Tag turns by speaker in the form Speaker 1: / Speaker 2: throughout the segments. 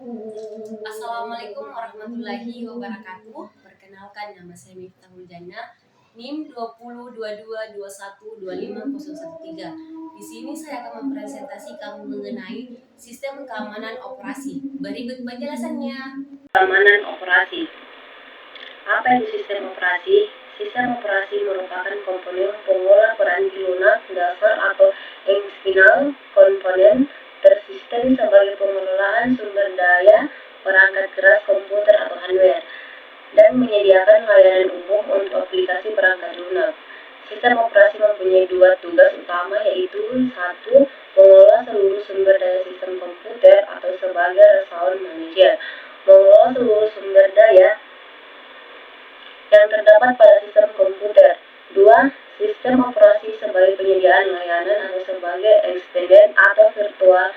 Speaker 1: Assalamualaikum warahmatullahi wabarakatuh. Perkenalkan, nama saya Miftahul Jannah, NIM 202221250113. Di sini saya akan mempresentasikan mengenai sistem keamanan operasi. Berikut penjelasannya. Keamanan operasi. Apa itu sistem operasi? Sistem operasi merupakan komponen pengolah peranti lunak dasar atau external komponen tersistem sebagai pengelolaan sumber daya perangkat keras komputer atau hardware dan menyediakan layanan umum untuk aplikasi perangkat lunak. Sistem operasi mempunyai dua tugas utama, yaitu satu, mengelola seluruh sumber daya sistem komputer atau sebagai resource manager, mengelola seluruh sumber daya yang terdapat pada sistem komputer. Dua, sistem operasi sebagai penyediaan layanan atau sebagai extended atau virtual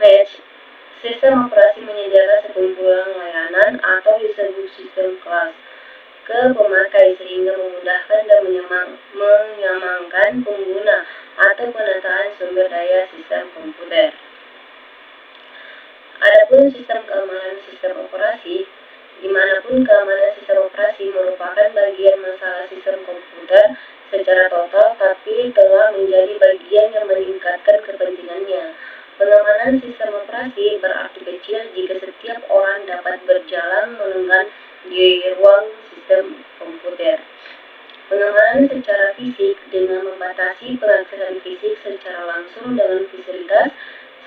Speaker 1: mesh. Sistem operasi menyediakan sekumpulan layanan atau disebut sistem kelas ke pemakai sehingga memudahkan dan menyamankan pengguna atau penataan sumber daya sistem komputer. Adapun sistem keamanan sistem operasi, dimanapun keamanan sistem operasi merupakan bagian masalah sistem komputer secara total, tapi telah menjadi bagian yang meningkatkan kepentingannya. Pengamanan sistem operasi berarti kecil jika setiap orang dapat berjalan melenggang di ruang sistem komputer. Pengamanan secara fisik dengan membatasi pengaksesan fisik secara langsung dengan fasilitas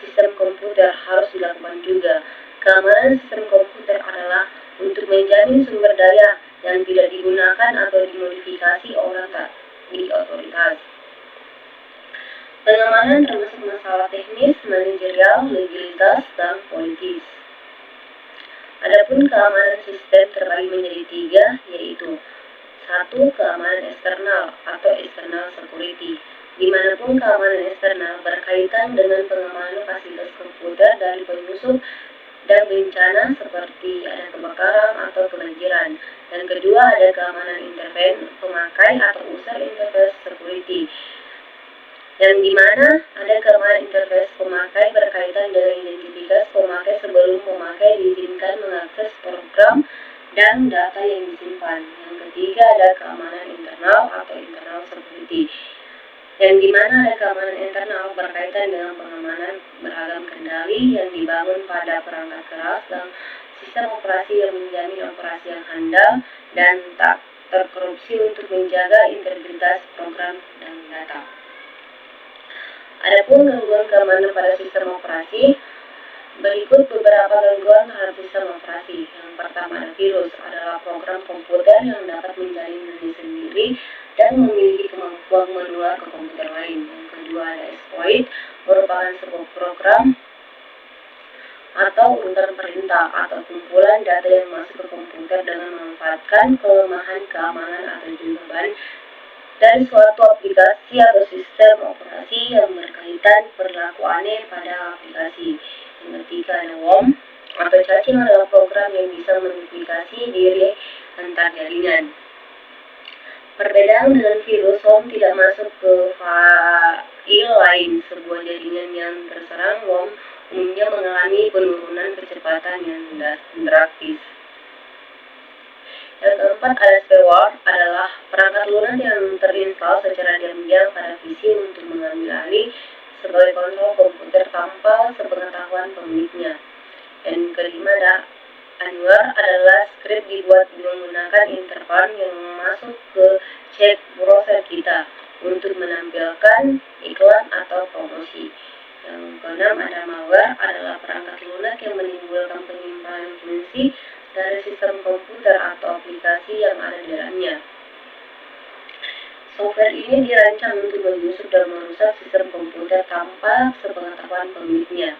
Speaker 1: sistem komputer harus dilakukan juga. Keamanan sistem komputer adalah untuk menjamin sumber daya yang tidak digunakan atau dimodifikasi oleh tak di otoritas. Pengamanan termasuk masalah teknis, manajerial, legalitas, dan politis. Adapun keamanan sistem terbagi menjadi tiga, yaitu satu, keamanan eksternal atau external security. Dimanapun keamanan eksternal berkaitan dengan pengamanan fasilitas komputer dari penyusup dan bencana seperti ada kebakaran atau kebanjiran. Dan kedua, ada keamanan interven pemakai atau user interface security, yang dimana ada keamanan interface pemakai berkaitan dengan identifikasi pemakai sebelum pemakai diizinkan mengakses program dan data yang disimpan. Yang ketiga, ada keamanan internal atau internal security, yang dimana ada keamanan internal berkaitan dengan pengamanan beragam kendali yang dibangun pada perangkat keras dan sistem operasi yang menjamin operasi yang handal dan tak terkorupsi untuk menjaga integritas program dan data. Adapun gangguan keamanan pada sistem operasi, berikut beberapa gangguan terhadap sistem operasi. Yang pertama, ada virus, adalah program komputer yang dapat menjalin diri sendiri dan memiliki kemampuan menular ke komputer lain. Yang kedua, ada exploit, merupakan sebuah program atau urutan perintah atau kumpulan data yang masuk ke komputer dengan memanfaatkan kelemahan keamanan atau jawaban dari suatu aplikasi atau sistem operasi yang berkaitan perlakuannya pada aplikasi. Yang ketiga, ada worm atau cacing, adalah program yang bisa menduplikasi diri antar jaringan. Perbedaan dengan virus, worm tidak masuk ke file lain. Sebuah jaringan yang terserang worm umumnya mengalami penurunan kecepatan yang drastis. Yang keempat, ada spyware, adalah perangkat lunak yang terinstall secara diam-diam pada PC untuk mengambil alih sebagai kontrol komputer tanpa sepengetahuan pemiliknya. Dan kelima, ada adware, adalah skrip dibuat menggunakan interval yang masuk ke chat browser kita untuk menampilkan iklan atau promosi. Yang keenam, ada malware, adalah perangkat lunak yang menimbulkan penyimpanan fungsi dari sistem komputer atau aplikasi yang ada di dalamnya. Software ini dirancang untuk menyusup dan merusak sistem komputer tanpa sepengetahuan pemiliknya.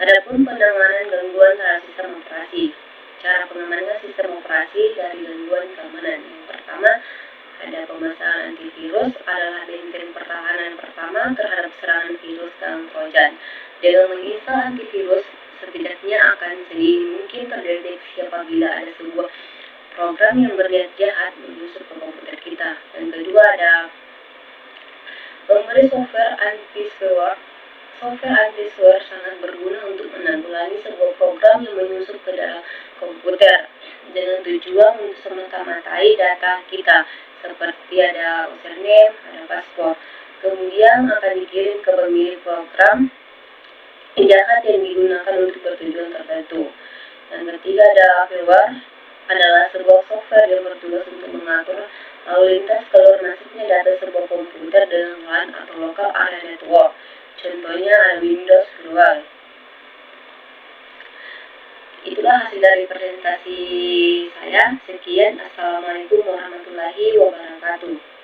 Speaker 1: Adapun penanganan gangguan terhadap sistem operasi. Cara pengamanan sistem operasi dari gangguan keamanan. Yang pertama, ada pemasangan antivirus, adalah benteng pertahanan pertama terhadap serangan virus dan trojan. Dengan menginstal antivirus, setidaknya akan sedini mungkin terdeteksi apabila ada sebuah program yang berniat jahat menyusup ke komputer kita. Dan kedua, ada pemberi software anti-spyware. Software anti-malware sangat berguna untuk menanggulangi sebuah program yang menyusup ke dalam komputer dengan tujuan untuk semata-matai data kita, seperti ada username, ada password. Kemudian akan dikirim ke pemilik program jahat yang digunakan untuk bertujuan tertentu. Yang ketiga ada malware, adalah sebuah software yang bertugas untuk mengatur lalu lintas keluar masuknya data sebuah komputer dengan LAN atau local area network. Contohnya ada Windows Global. Itulah hasil dari presentasi saya. Sekian. Assalamualaikum warahmatullahi wabarakatuh.